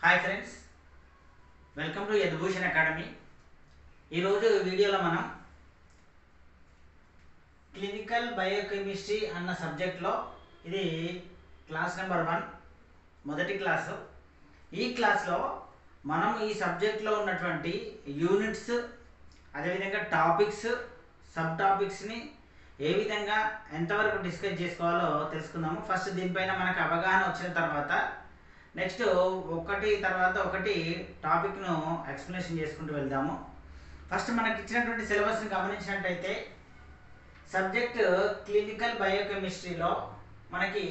Hi friends, welcome to education academy. ఈరోజు వీడియోలో మనం క్లినికల్ బయోకెమిస్ట్రీ అన్న సబ్జెక్ట్లో ఇది క్లాస్ నెంబర్ 1 మొదటి క్లాసు. ఈ క్లాస్లో మనం ఈ సబ్జెక్ట్లో ఉన్నటువంటి యూనిట్స్, అదేవిధంగా టాపిక్స్, సబ్ టాపిక్స్ని ఏ విధంగా ఎంతవరకు డిస్కస్ చేసుకోవాలో తెలుసుకుందాము. ఫస్ట్ దీనిపైన మనకు అవగాహన వచ్చిన తర్వాత నెక్స్ట్ ఒకటి తర్వాత ఒకటి టాపిక్ను ఎక్స్ప్లెనేషన్ చేసుకుంటూ వెళ్దాము. ఫస్ట్ మనకి ఇచ్చినటువంటి సిలబస్ని గమనించినట్టయితే సబ్జెక్ట్ క్లినికల్ బయోకెమిస్ట్రీలో మనకి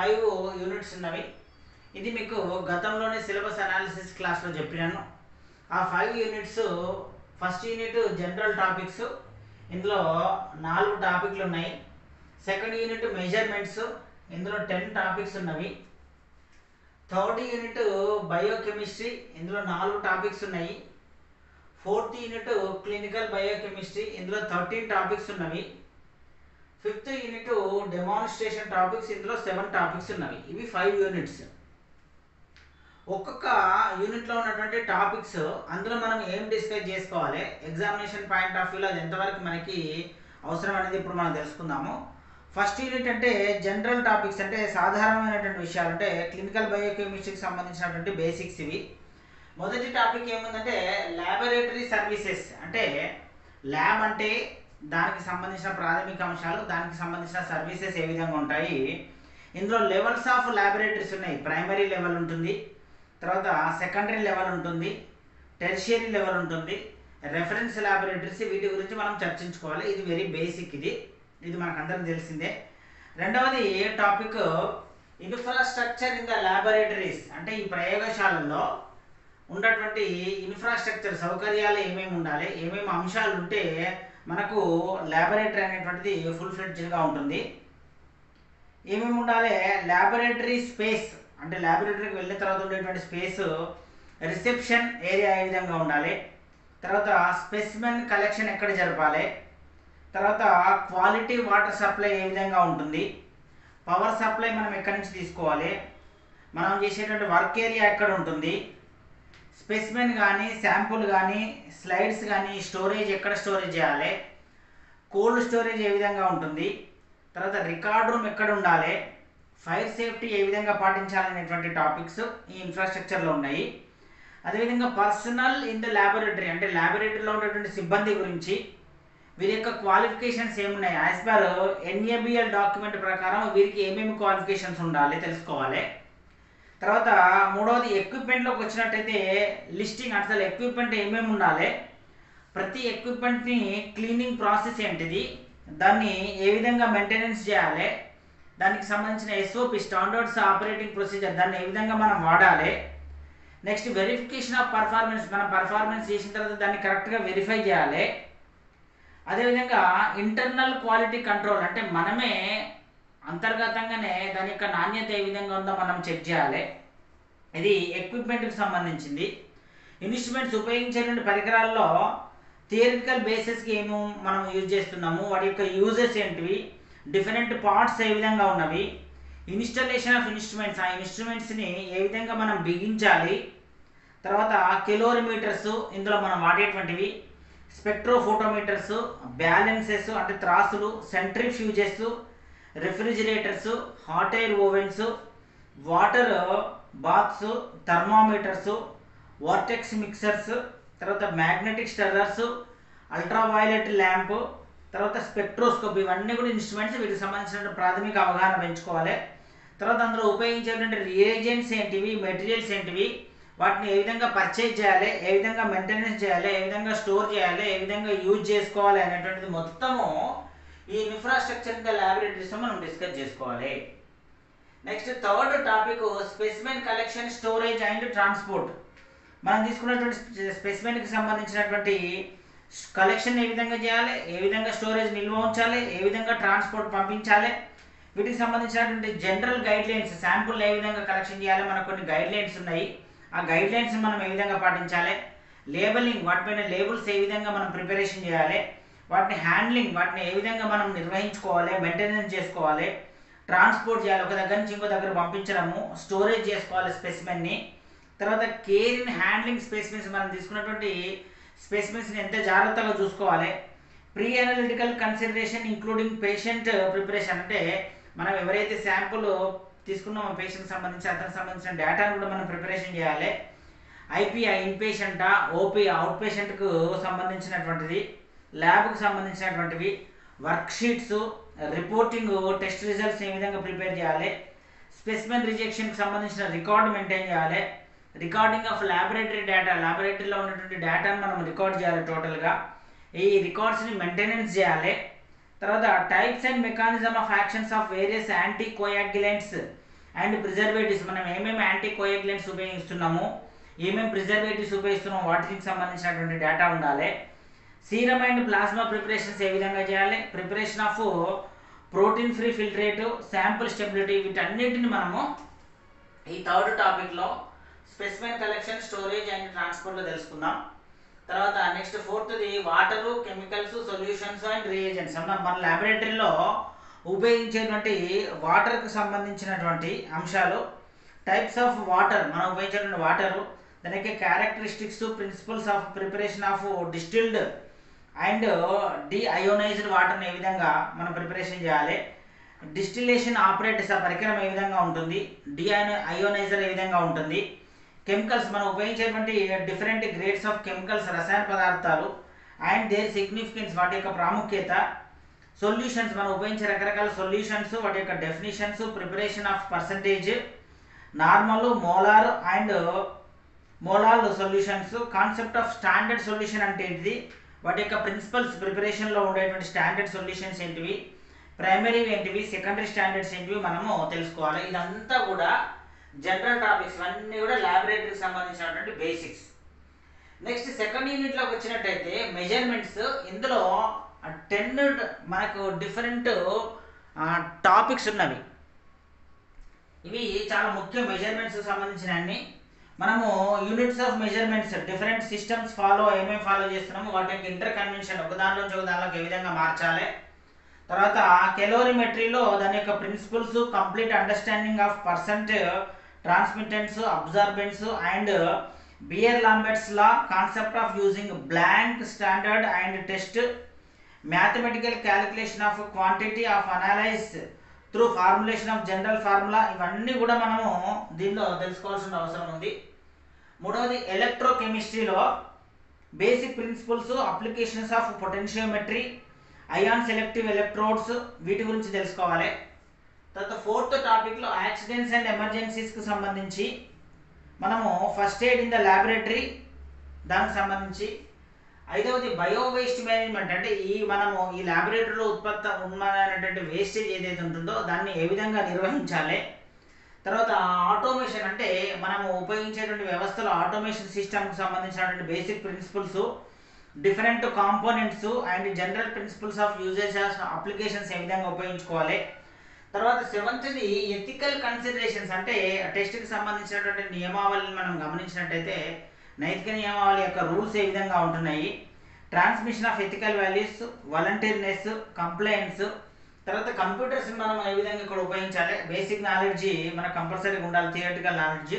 5 యూనిట్స్ ఉన్నవి. ఇది మీకు గతంలోనే సిలబస్ అనాలిసిస్ క్లాస్లో చెప్పినాను. ఆ 5 units, first unit general topics, ఇందులో 4 టాపిక్లు ఉన్నాయి. సెకండ్ యూనిట్ మెజర్మెంట్స్, ఇందులో 10 టాపిక్స్ ఉన్నవి. థర్డ్ యూనిట్ బయోకెమిస్ట్రీ, ఇందులో 4 టాపిక్స్ ఉన్నాయి. ఫోర్త్ యూనిట్ క్లినికల్ బయోకెమిస్ట్రీ, ఇందులో 13 టాపిక్స్ ఉన్నవి. ఫిఫ్త్ యూనిట్ డెమాన్స్ట్రేషన్ టాపిక్స్, ఇందులో 7 టాపిక్స్ ఉన్నవి. ఇవి 5 యూనిట్స్. ఒక్కొక్క యూనిట్లో ఉన్నటువంటి టాపిక్స్ అందులో మనం ఏం డిస్కస్ చేసుకోవాలి, ఎగ్జామినేషన్ పాయింట్ ఆఫ్ వ్యూలో అది ఎంతవరకు మనకి అవసరం అనేది ఇప్పుడు మనం తెలుసుకుందాము. ఫస్ట్ యూనిట్ అంటే జనరల్ టాపిక్స్, అంటే సాధారణమైనటువంటి విషయాలు, అంటే క్లినికల్ బయోకెమిస్ట్రీకి సంబంధించినటువంటి బేసిక్స్ ఇవి. మొదటి టాపిక్ ఏముందంటే ల్యాబొరేటరీ సర్వీసెస్, అంటే ల్యాబ్ అంటే దానికి సంబంధించిన ప్రాథమిక అంశాలు, దానికి సంబంధించిన సర్వీసెస్ ఏ విధంగా ఉంటాయి. ఇందులో లెవెల్స్ ఆఫ్ ల్యాబొరేటరీస్ ఉన్నాయి. ప్రైమరీ లెవెల్ ఉంటుంది, తర్వాత సెకండరీ లెవెల్ ఉంటుంది, టెర్షియరీ లెవెల్ ఉంటుంది, రెఫరెన్స్ ల్యాబొరేటరీస్. వీటి గురించి మనం చర్చించుకోవాలి. ఇది వెరీ బేసిక్, ఇది మనకు అందరం తెలిసిందే. రెండవది topic infrastructure in the laboratories, అంటే ఈ ప్రయోగశాలల్లో ఉన్నటువంటి ఇన్ఫ్రాస్ట్రక్చర్, సౌకర్యాలు ఏమేమి ఉండాలి, ఏమేమి అంశాలు ఉంటే మనకు ల్యాబొరేటరీ అనేటువంటిది ఫుల్ ఫ్లెడ్జ్డ్గా ఉంటుంది. ఏమేమి ఉండాలి, ల్యాబొరేటరీ స్పేస్, అంటే ల్యాబొరేటరీకి వెళ్ళిన తర్వాత ఉండేటువంటి స్పేస్, రిసెప్షన్ ఏరియా ఏ విధంగా ఉండాలి, తర్వాత స్పెసిమెన్ కలెక్షన్ ఎక్కడ జరపాలి, తర్వాత క్వాలిటీ వాటర్ సప్లై ఏ విధంగా ఉంటుంది, పవర్ సప్లై మనం ఎక్కడి నుంచి తీసుకోవాలి, మనం చేసేటువంటి వర్క్ ఏరియా ఎక్కడ ఉంటుంది, స్పెసిమెన్ కానీ శాంపుల్ కానీ స్లైడ్స్ కానీ స్టోరేజ్ ఎక్కడ స్టోరేజ్ చేయాలి, కోల్డ్ స్టోరేజ్ ఏ విధంగా ఉంటుంది, తర్వాత రికార్డ్ రూమ్ ఎక్కడ ఉండాలి, ఫైర్ సేఫ్టీ ఏ విధంగా పాటించాలనేటువంటి టాపిక్స్ ఈ ఇన్ఫ్రాస్ట్రక్చర్లో ఉన్నాయి. అదేవిధంగా పర్సనల్ ఇన్ ద ల్యాబొరేటరీ, అంటే ల్యాబొరేటరీలో ఉన్నటువంటి సిబ్బంది గురించి, వీరి యొక్క క్వాలిఫికేషన్స్ ఏమున్నాయి, యాజ్ పర్ ఎన్ఏబిఎల్ డాక్యుమెంట్ ప్రకారం వీరికి ఏమేమి క్వాలిఫికేషన్స్ ఉండాలి తెలుసుకోవాలి. తర్వాత మూడవది ఎక్విప్మెంట్లోకి వచ్చినట్టయితే లిస్టింగ్, అసలు ఎక్విప్మెంట్ ఏమేమి ఉండాలి, ప్రతి ఎక్విప్మెంట్ని క్లీనింగ్ ప్రాసెస్ ఏంటిది, దాన్ని ఏ విధంగా మెయింటెనెన్స్ చేయాలి, దానికి సంబంధించిన ఎస్ఓపి స్టాండర్డ్స్ ఆపరేటింగ్ ప్రొసీజర్, దాన్ని ఏ విధంగా మనం వాడాలి. నెక్స్ట్ వెరిఫికేషన్ ఆఫ్ పర్ఫార్మెన్స్, మనం పర్ఫార్మెన్స్ చేసిన తర్వాత దాన్ని కరెక్ట్గా వెరిఫై చేయాలి. అదేవిధంగా ఇంటర్నల్ క్వాలిటీ కంట్రోల్, అంటే మనమే అంతర్గతంగానే దాని యొక్క నాణ్యత ఏ విధంగా ఉందో మనం చెక్ చేయాలి. ఇది ఎక్విప్మెంట్కి సంబంధించింది. ఇన్స్ట్రుమెంట్స్, ఉపయోగించేటువంటి పరికరాల్లో థియరిటికల్ బేసిస్కి ఏమో మనం యూజ్ చేస్తున్నాము, వాటి యొక్క యూజెస్ ఏంటివి, డిఫరెంట్ పార్ట్స్ ఏ విధంగా ఉన్నవి, ఇన్స్టాలేషన్ ఆఫ్ ఇన్స్ట్రుమెంట్స్, ఆ ఇన్స్ట్రుమెంట్స్ని ఏ విధంగా మనం బిగించాలి, తర్వాత కెలోరిమీటర్స్ ఇందులో మనం వాడేటువంటివి, స్పెక్ట్రోఫోటోమీటర్స్, బ్యాలెన్సెస్ అంటే త్రాసులు, centrifuges, refrigerators, hot air ovens, water baths, thermometers, vortex mixers, తర్వాత మ్యాగ్నెటిక్ స్టర్రర్స్, అల్ట్రావైలెట్ ల్యాంప్, తర్వాత స్పెక్ట్రోస్కోప్, ఇవన్నీ కూడా ఇన్స్ట్రుమెంట్స్. వీటికి సంబంధించిన ప్రాథమిక అవగాహన పెంచుకోవాలి. తర్వాత అందులో ఉపయోగించేటువంటి రియేజెంట్స్ ఏంటివి, మెటీరియల్స్ ఏంటివి, వాటిని ఏ విధంగా పర్చేజ్ చేయాలి, ఏ విధంగా మెయింటెనెన్స్ చేయాలి, ఏ విధంగా స్టోర్ చేయాలి, ఏ విధంగా యూజ్ చేసుకోవాలి అనేటువంటిది మొత్తము ఈ ఇన్ఫ్రాస్ట్రక్చర్ ఇన్ ద ల్యాబొరేటరీస్ మనం డిస్కస్ చేసుకోవాలి. Next third topic specimen collection, storage and transport. మనం తీసుకున్నటువంటి స్పెసిమెన్కి సంబంధించినటువంటి కలెక్షన్ ఏ విధంగా చేయాలి, ఏ విధంగా స్టోరేజ్ నిల్వ ఉంచాలి, ఏ విధంగా ట్రాన్స్పోర్ట్ పంపించాలి, వీటికి సంబంధించినటువంటి జనరల్ గైడ్ లైన్స్, శాంపుల్ ఏ విధంగా కలెక్షన్ చేయాలి, మనకు కొన్ని గైడ్ లైన్స్ ఉన్నాయి. ఆ గైడ్ లైన్స్ మనం ఏ విధంగా పాటించాలి, లేబలింగ్, వాటిపైన లేబుల్స్ ఏ విధంగా మనం ప్రిపరేషన్ చేయాలి, వాటిని హ్యాండ్లింగ్, వాటిని ఏ విధంగా మనం నిర్వహించుకోవాలి, మెయింటెనెన్స్ చేసుకోవాలి, ట్రాన్స్పోర్ట్ చేయాలి, ఒక దగ్గర నుంచి ఇంకో దగ్గర పంపించడము, స్టోరేజ్ చేసుకోవాలి స్పెసిమెన్ని, తర్వాత కేర్ ఇన్ హ్యాండ్లింగ్ స్పెసిమెన్స్, మనం తీసుకున్నటువంటి స్పెసిమెన్స్ని ఎంత జాగ్రత్తగా చూసుకోవాలి. Pre analytical consideration including patient preparation, అంటే మనం ఎవరైతే శాంపుల్ తీసుకున్నామో పేషెంట్కి సంబంధించి అతనికి సంబంధించిన డేటాను కూడా మనం ప్రిపరేషన్ చేయాలి. ఐపీఐ ఇన్పేషెంటా, ఓపీ అవుట్ పేషెంట్కు సంబంధించినటువంటిది, ల్యాబ్కు సంబంధించినటువంటివి, worksheets, reporting, test results ఏ విధంగా ప్రిపేర్ చేయాలి, స్పెసిమెన్ రిజెక్షన్కి సంబంధించిన రికార్డ్ మెయింటైన్ చేయాలి, రికార్డింగ్ ఆఫ్ ల్యాబొరేటరీ డేటా, ల్యాబొరేటరీలో ఉన్నటువంటి డేటాను మనం రికార్డ్ చేయాలి టోటల్గా, ఈ రికార్డ్స్ని మెయింటెనెన్స్ చేయాలి. తర్వాత types and mechanism of actions of various anticoagulants and preservatives, మనం ఏమేమి యాంటీ కోయాగ్యులెంట్స్ ఉపయోగిస్తున్నాము, ఏమేమి ప్రిజర్వేటివ్స్ ఉపయోగిస్తున్నాము, వాటికి సంబంధించినటువంటి డేటా ఉండాలి. సీరం అండ్ ప్లాస్మా ప్రిపరేషన్స్ ఏ విధంగా చేయాలి, preparation of protein free filtrate, sample stability, వీటన్నిటిని మనము ఈ థర్డ్ టాపిక్లో స్పెసిమెన్ కలెక్షన్, స్టోరేజ్ అండ్ ట్రాన్స్పోర్ట్లో తెలుసుకుందాం. తర్వాత నెక్స్ట్ ఫోర్త్ది water, chemicals, solutions and reagents. మన ల్యాబొరేటరీలో ఉపయోగించేటువంటి వాటర్కి సంబంధించినటువంటి అంశాలు, టైప్స్ ఆఫ్ వాటర్, మనం ఉపయోగించేటువంటి వాటరు, దానికి characteristics, principles of preparation of distilled and deionised వాటర్ని ఏ విధంగా మనం ప్రిపరేషన్ చేయాలి, డిస్టిలేషన్ ఆపరేటర్స్, ఆ పరికరం ఏ విధంగా ఉంటుంది, డిఅయోనైజర్ ఏ విధంగా ఉంటుంది, కెమికల్స్, మనం ఉపయోగించేటువంటి డిఫరెంట్ గ్రేడ్స్ ఆఫ్ కెమికల్స్, రసాయన పదార్థాలు అండ్ దేర్ సిగ్నిఫికెన్స్, వాటి యొక్క ప్రాముఖ్యత, సొల్యూషన్స్, మనం ఉపయోగించే రకరకాల సొల్యూషన్స్, వాటి యొక్క definitions, preparation of percentage, normal, molar and molal solutions, concept of standard solution అంటే ఏంటిది, వాటి యొక్క ప్రిన్సిపల్స్, ప్రిపరేషన్లో ఉండేటువంటి స్టాండర్డ్ సొల్యూషన్స్ ఏంటివి, ప్రైమరీ ఏంటివి, సెకండరీ స్టాండర్డ్స్ ఏంటివి మనము తెలుసుకోవాలి. ఇదంతా కూడా జనరల్ టాపిక్స్, ఇవన్నీ కూడా ల్యాబొరేటరీకి సంబంధించినటువంటి బేసిక్స్. నెక్స్ట్ సెకండ్ యూనిట్లోకి వచ్చినట్టయితే మెజర్మెంట్స్, ఇందులో 10 మనకు డిఫరెంట్ టాపిక్స్ ఉన్నవి. ఇవి చాలా ముఖ్య మెజర్మెంట్స్ సంబంధించిన అన్ని. మనము units of measurements, different systems ఏమేమి ఫాలో చేస్తున్నామో వాటి యొక్క ఇంటర్ కన్వెన్షన్, ఒక దాని నుంచి ఒక దానిలోకి ఏ విధంగా మార్చాలి. తర్వాత కెలోరిమెట్రీలో దాని యొక్క principles, complete understanding of percent transmittance, absorbance and Beer Lambert's law, concept of using blank, standard and test, mathematical calculation of quantity of analyse through formulation of general formula, ఇవన్నీ కూడా మనము దీనిలో తెలుసుకోవాల్సిన అవసరం ఉంది. మూడవది ఎలక్ట్రోకెమిస్ట్రీలో basic principles, applications of potentiometry, ion selective electrodes, వీటి గురించి తెలుసుకోవాలి. తర్వాత ఫోర్త్ టాపిక్లో యాక్సిడెంట్స్ అండ్ ఎమర్జెన్సీస్కి సంబంధించి మనము first aid in the laboratory దానికి సంబంధించి. ఐదవది బయో వేస్ట్ మేనేజ్మెంట్, అంటే మనము ఈ ల్యాబొరేటరీలో ఉత్పన్నమైనటువంటి వేస్టేజ్ ఏదైతే ఉంటుందో దాన్ని ఏ విధంగా నిర్వహించాలి. తర్వాత ఆటోమేషన్, అంటే మనము ఉపయోగించేటువంటి వ్యవస్థలో ఆటోమేషన్ సిస్టమ్కి సంబంధించినటువంటి basic principles, different components and general principles of usage applications ఏ విధంగా ఉపయోగించుకోవాలి. తర్వాత సెవెంత్ది ఎథికల్ కన్సిడరేషన్స్, అంటే టెస్ట్కి సంబంధించినటువంటి నియమావళిని మనం గమనించినట్టయితే నైతిక నియమావళి యొక్క రూల్స్ ఏ విధంగా ఉంటున్నాయి, transmission of ethical values, voluntariness, complaints. తర్వాత కంప్యూటర్స్ని మనం ఏ విధంగా ఇక్కడ ఉపయోగించాలి, బేసిక్ నాలెడ్జ్ మనకు కంపల్సరీగా ఉండాలి, theoretical knowledge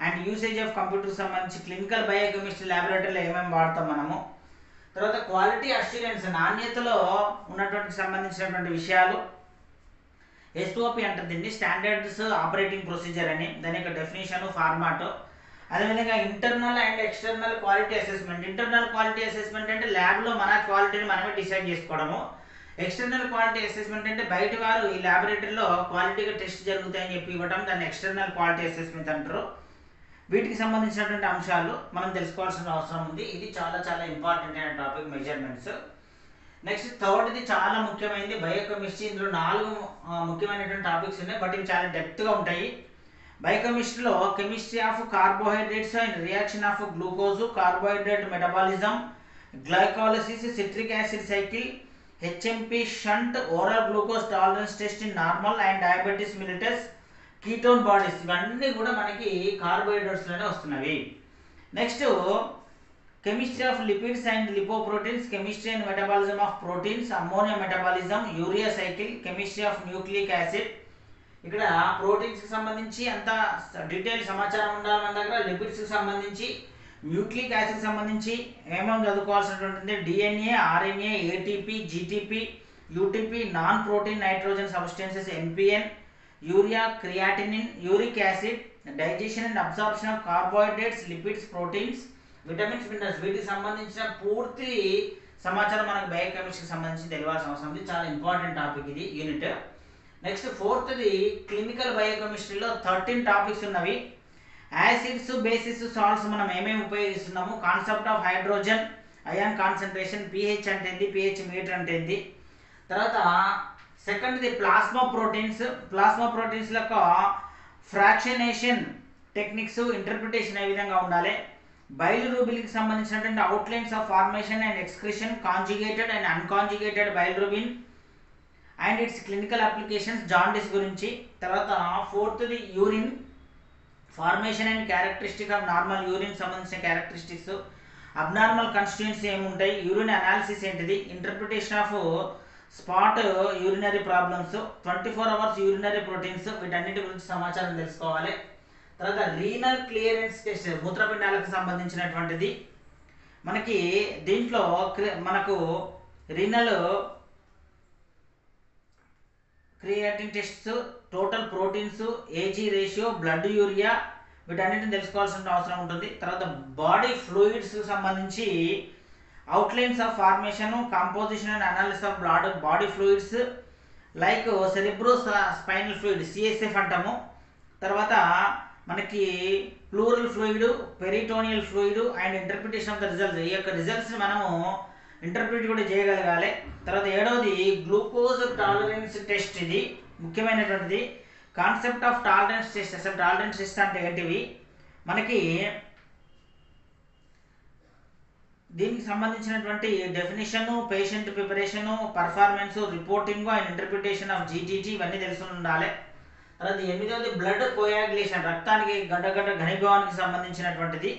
and usage of కంప్యూటర్కి సంబంధించి క్లినికల్ బయోకెమిస్ట్రీ ల్యాబొరేటరీలో ఏమేమి వాడతాం మనము. తర్వాత క్వాలిటీ అష్యూరెన్స్, నాణ్యతలో ఉన్నటువంటి సంబంధించినటువంటి విషయాలు. ఎస్ఓపి అంటారు దీన్ని, స్టాండర్డ్స్ ఆపరేటింగ్ ప్రొసీజర్ అని, దాని యొక్క డెఫినేషన్, ఫార్మాట్. అదేవిధంగా internal and external quality assessment. Internal quality assessment అంటే ల్యాబ్లో మన క్వాలిటీని మనమే డిసైడ్ చేసుకోవడము. ఎక్స్టర్నల్ క్వాలిటీ అసెస్మెంట్ అంటే బయట వారు ఈ ల్యాబొరేటరీలో క్వాలిటీగా టెస్ట్ జరుగుతాయని చెప్పి ఇవ్వడం, దాన్ని ఎక్స్టర్నల్ క్వాలిటీ అసెస్మెంట్ అంటారు. వీటికి సంబంధించినటువంటి అంశాలు మనం తెలుసుకోవాల్సిన అవసరం ఉంది. ఇది చాలా చాలా ఇంపార్టెంట్ అయిన టాపిక్ మెజర్మెంట్స్. నెక్స్ట్ థర్డ్ది చాలా ముఖ్యమైనది బయోకెమిస్ట్రీ. ఇందులో 4 ముఖ్యమైనటువంటి టాపిక్స్ ఉన్నాయి, బట్ ఇవి చాలా డెప్త్గా ఉంటాయి. బయోకెమిస్ట్రీలో chemistry of carbohydrates and reaction of glucose, carbohydrate metabolism, glycolysis, citric acid cycle, HMP shunt, oral glucose tolerance test in normal and diabetes mellitus, ketone bodies, ఇవన్నీ కూడా మనకి కార్బోహైడ్రేట్స్లోనే వస్తున్నవి. Next chemistry of lipids and lipoproteins, chemistry and metabolism of proteins, ammonia metabolism, urea cycle, chemistry of nucleic acid, ఇక్కడ ప్రోటీన్స్కి సంబంధించి అంత detail సమాచారం ఉండాలి మన దగ్గర. లిపిడ్స్కి సంబంధించి, న్యూక్లిక్ యాసిడ్కి సంబంధించి ఏమేమి చదువుకోవాల్సినటువంటి DNA, RNA, ATP, GTP, UTP, non protein nitrogen substances, NPN, urea, creatinine, uric acid, digestion and absorption of carbohydrates, lipids, proteins, vitamins, minerals, వీటికి సంబంధించిన పూర్తి సమాచారం మనకు బయోకెమిస్ట్రీకి సంబంధించి తెలియాల్సిన అవసరం ఉంది. చాలా ఇంపార్టెంట్ టాపిక్ ఇది యూనిట్. నెక్స్ట్ ఫోర్త్ది క్లినికల్ బయోకెమిస్ట్రీలో 13 టాపిక్స్ ఉన్నవి. యాసిడ్స్, బేసిస్, సాల్ట్స్ మనం ఏమేమి ఉపయోగిస్తున్నాము, concept of hydrogen, ion concentration, pH అంటే ఏంటి, పిహెచ్ మీటర్ అంటే ఏంటి. తర్వాత సెకండ్ది ప్లాస్మా ప్రోటీన్స్. ప్లాస్మా ప్రోటీన్స్ యొక్క ఫ్రాక్షనేషన్ టెక్నిక్స్, ఇంటర్ప్రిటేషన్ ఏ విధంగా ఉండాలి. బైలిరూబిన్కి సంబంధించినటువంటి outlines of formation and excretion, conjugated and unconjugated bilirubin and its clinical applications, jaundice గురించి. తర్వాత ఫోర్త్ది urine, formation and characteristic of normal urine సంబంధించిన క్యారెక్టరిస్టిక్స్, అబ్నార్మల్ కన్స్టిట్యూయెన్సీ ఏముంటాయి, యూరిన్ అనాలిసిస్ ఏంటిది, interpretation of spot urinary problems, 24 hours urinary proteins, వీటన్నిటి గురించి సమాచారం తెలుసుకోవాలి. తర్వాత రీనల్ క్లియరెన్స్ టెస్ట్, మూత్రపిండాలకు సంబంధించినటువంటిది. మనకి దీంట్లో మనకు renal creatine tests, total proteins, AG ratio, blood urea, వీటన్నిటిని తెలుసుకోవాల్సిన అవసరం ఉంటుంది. తర్వాత బాడీ ఫ్లూయిడ్స్ సంబంధించి outlines of formation, composition and analysis of body fluids like cerebrospinal fluid, CSF అంటాము. తర్వాత మనకి pleural fluid, peritoneal fluid and interpretation of the results. ఈ యొక్క రిజల్ట్స్ని మనము ఇంటర్ప్రిట్ కూడా చేయగలగాలి. తర్వాత ఏడవది గ్లూకోజ్ టాలరెన్స్ టెస్ట్. ఇది ముఖ్యమైనటువంటిది. Concept of tolerance test. అసలు టాలరెన్స్ టెస్ట్ అంటే ఏంటివి, మనకి దీనికి సంబంధించినటువంటి definition, patient preparation, performance, reporting and interpretation of GTT ఇవన్నీ తెలిసి ఉండాలి. తర్వాత ఎనిమిదవది బ్లడ్ కోయాగులేషన్, రక్తానికి గడ్డగడ్డ ఘనీభవానికి సంబంధించినటువంటిది.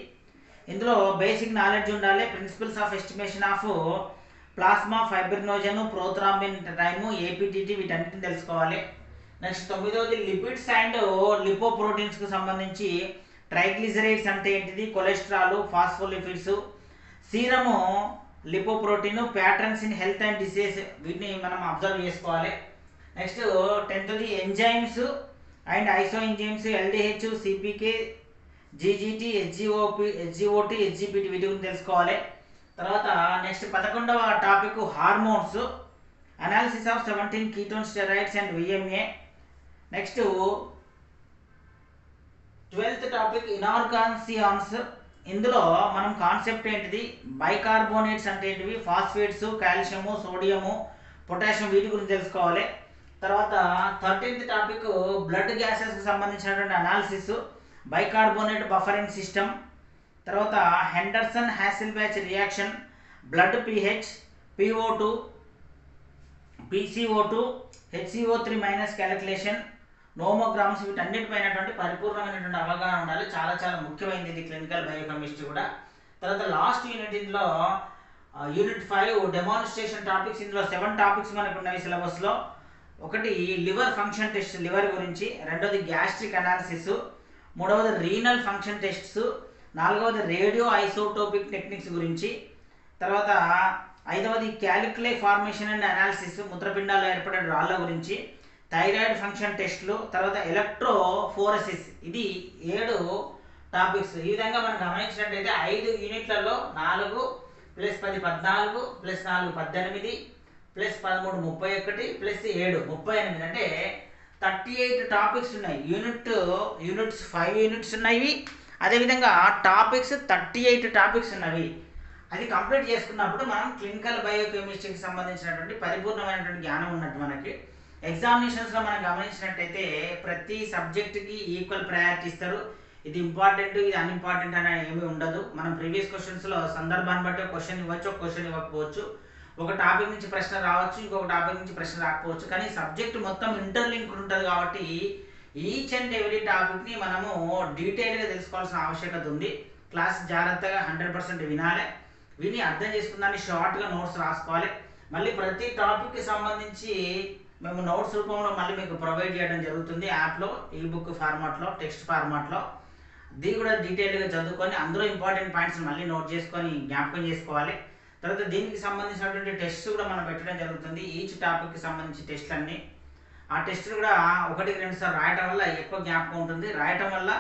ఇందులో బేసిక్ నాలెడ్జ్ ఉండాలి. Principles of estimation of plasma fibrinogen, prothrombin time, APTT, వీటన్నిటిని తెలుసుకోవాలి. నెక్స్ట్ 9వది లిపిడ్స్ అండ్ లిపోప్రోటీన్స్కి సంబంధించి ట్రైగ్లిజరైడ్స్ అంటే ఏంటిది, cholesterol, phospholipids, serum lipoprotein, patterns in health and disease, వీటిని మనం అబ్జర్వ్ చేసుకోవాలి. నెక్స్ట్ 10వది enzymes and iso enzymes, LDH, CPK, GGT, SGOT, SGPT, వీటి గురించి తెలుసుకోవాలి. తర్వాత నెక్స్ట్ 11వ topic hormones, analysis of 17 ketone steroids and VMA. నెక్స్ట్ 12th టాపిక్ ఇనార్గాన్సియాన్స్. ఇందులో మనం కాన్సెప్ట్ ఏంటిది, బైకార్బోనేట్స్ అంటే ఏంటివి, ఫాస్ఫేట్స్, కాల్షియము, సోడియము, పొటాషియం, వీటి గురించి తెలుసుకోవాలి. తర్వాత 13th టాపిక్ బ్లడ్ గ్యాసెస్కి సంబంధించినటువంటి అనాలిసిస్, బైకార్బోనేట్ బఫరింగ్ సిస్టమ్. తర్వాత Henderson Hasselbalch reaction, blood pH, PO2, PCO2, HCO3 minus calculation, nomograms, వీటన్నిటిపైనటువంటి పరిపూర్ణమైనటువంటి అవగాహన ఉండాలి. చాలా చాలా ముఖ్యమైనది ఇది క్లినికల్ బయోకెమిస్ట్రీ కూడా. తర్వాత లాస్ట్ యూనిట్, ఇందులో యూనిట్ 5 డెమాన్స్ట్రేషన్ టాపిక్స్. ఇందులో 7 టాపిక్స్ మనకు ఉన్నాయి సిలబస్లో. ఒకటి లివర్ ఫంక్షన్ టెస్ట్, లివర్ గురించి. రెండోది గ్యాస్ట్రిక్ అనాలిసిస్. మూడవది రీనల్ ఫంక్షన్ టెస్ట్స్. నాలుగవది రేడియో ఐసోటోపిక్ టెక్నిక్స్ గురించి. తర్వాత 5వది క్యాలిక్యులే ఫార్మేషన్ అండ్ అనాలిసిస్, మూత్రపిండాల్లో ఏర్పడే రాళ్ళ గురించి. థైరాయిడ్ ఫంక్షన్ టెస్ట్లు. తర్వాత ఎలక్ట్రోఫోరసిస్. ఇది 7 టాపిక్స్. ఈ విధంగా మనం గమనించినట్లయితే 5 యూనిట్లలో 4 + 10 14 + 4 18 + 13 31 + 7 38, అంటే 38 టాపిక్స్ ఉన్నాయి. యూనిట్స్ 5 యూనిట్స్ ఉన్నాయి. అదేవిధంగా టాపిక్స్ 38 టాపిక్స్ ఉన్నవి. అది కంప్లీట్ చేసుకున్నప్పుడు మనం క్లినికల్ బయోకెమిస్ట్రీకి సంబంధించినటువంటి పరిపూర్ణమైనటువంటి జ్ఞానం ఉన్నట్టు. మనకి ఎగ్జామినేషన్స్లో మనం గమనించినట్టయితే ప్రతి సబ్జెక్ట్కి ఈక్వల్ ప్రయారిటీ ఇస్తారు. ఇది ఇంపార్టెంట్, ఇది అన్ఇంపార్టెంట్ అని ఏమీ ఉండదు. మనం ప్రీవియస్ క్వశ్చన్స్లో సందర్భాన్ని బట్టి క్వశ్చన్ ఇవ్వచ్చు, క్వశ్చన్ ఇవ్వకపోవచ్చు. ఒక టాపిక్ నుంచి ప్రశ్న రావచ్చు, ఇంకొక టాపిక్ నుంచి ప్రశ్న రాకపోవచ్చు. కానీ సబ్జెక్ట్ మొత్తం ఇంటర్లింక్ ఉంటుంది కాబట్టి ఈచ్ అండ్ ఎవ్రీ టాపిక్ని మనము డీటెయిల్గా తెలుసుకోవాల్సిన ఆవశ్యకత ఉంది. క్లాస్ జాగ్రత్తగా 100% వినాలి. విని అర్థం చేసుకున్నాన్ని షార్ట్గా నోట్స్ రాసుకోవాలి. మళ్ళీ ప్రతి టాపిక్కి సంబంధించి మేము నోట్స్ రూపంలో మళ్ళీ మీకు ప్రొవైడ్ చేయడం జరుగుతుంది యాప్లో, ఈబుక్ ఫార్మాట్లో, టెక్స్ట్ ఫార్మాట్లో. దీన్ని కూడా డీటెయిల్గా చదువుకొని అందులో ఇంపార్టెంట్ పాయింట్స్ మళ్ళీ నోట్ చేసుకొని జ్ఞాపకం చేసుకోవాలి. తర్వాత దీనికి సంబంధించినటువంటి టెస్ట్స్ కూడా మనం పెట్టడం జరుగుతుంది. ఈచ్ టాపిక్కి సంబంధించి టెస్ట్లు అన్నీ, ఆ టెస్టులు కూడా 1-2 సార్లు రాయటం వల్ల ఎక్కువ జ్ఞాపకం ఉంటుంది. రాయటం వల్ల,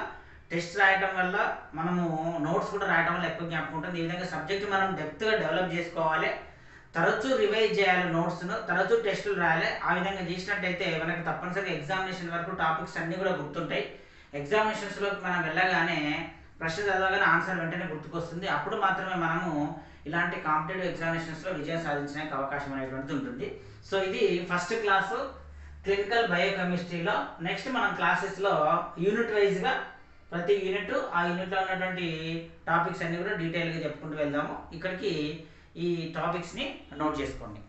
టెస్ట్ రాయటం వల్ల, మనము నోట్స్ కూడా రాయటం వల్ల ఎక్కువ జ్ఞాపకం ఉంటుంది. ఈ విధంగా సబ్జెక్ట్ మనం డెప్త్గా డెవలప్ చేసుకోవాలి. తరచూ రివైజ్ చేయాలి నోట్స్ను, తరచూ టెస్టులు రాయాలి. ఆ విధంగా చేసినట్టయితే మనకు తప్పనిసరిగా ఎగ్జామినేషన్ వరకు టాపిక్స్ అన్నీ కూడా గుర్తుంటాయి. ఎగ్జామినేషన్స్లోకి మనం వెళ్ళగానే ప్రశ్న చదవగానే ఆన్సర్ వెంటనే గుర్తుకొస్తుంది. అప్పుడు మాత్రమే మనము ఇలాంటి కాంపిటేటివ్ ఎగ్జామినేషన్స్లో విజయం సాధించడానికి అవకాశం అనేటువంటిది ఉంటుంది. సో ఇది ఫస్ట్ క్లాసు క్లినికల్ బయోకెమిస్ట్రీలో. నెక్స్ట్ మనం క్లాసెస్లో యూనిట్ వైజ్గా ప్రతి యూనిట్, ఆ యూనిట్లో ఉన్నటువంటి టాపిక్స్ అన్నీ కూడా డీటెయిల్గా చెప్పుకుంటూ వెళ్దాము. ఇక్కడికి ఈ టాపిక్స్ని నోట్ చేసుకోండి.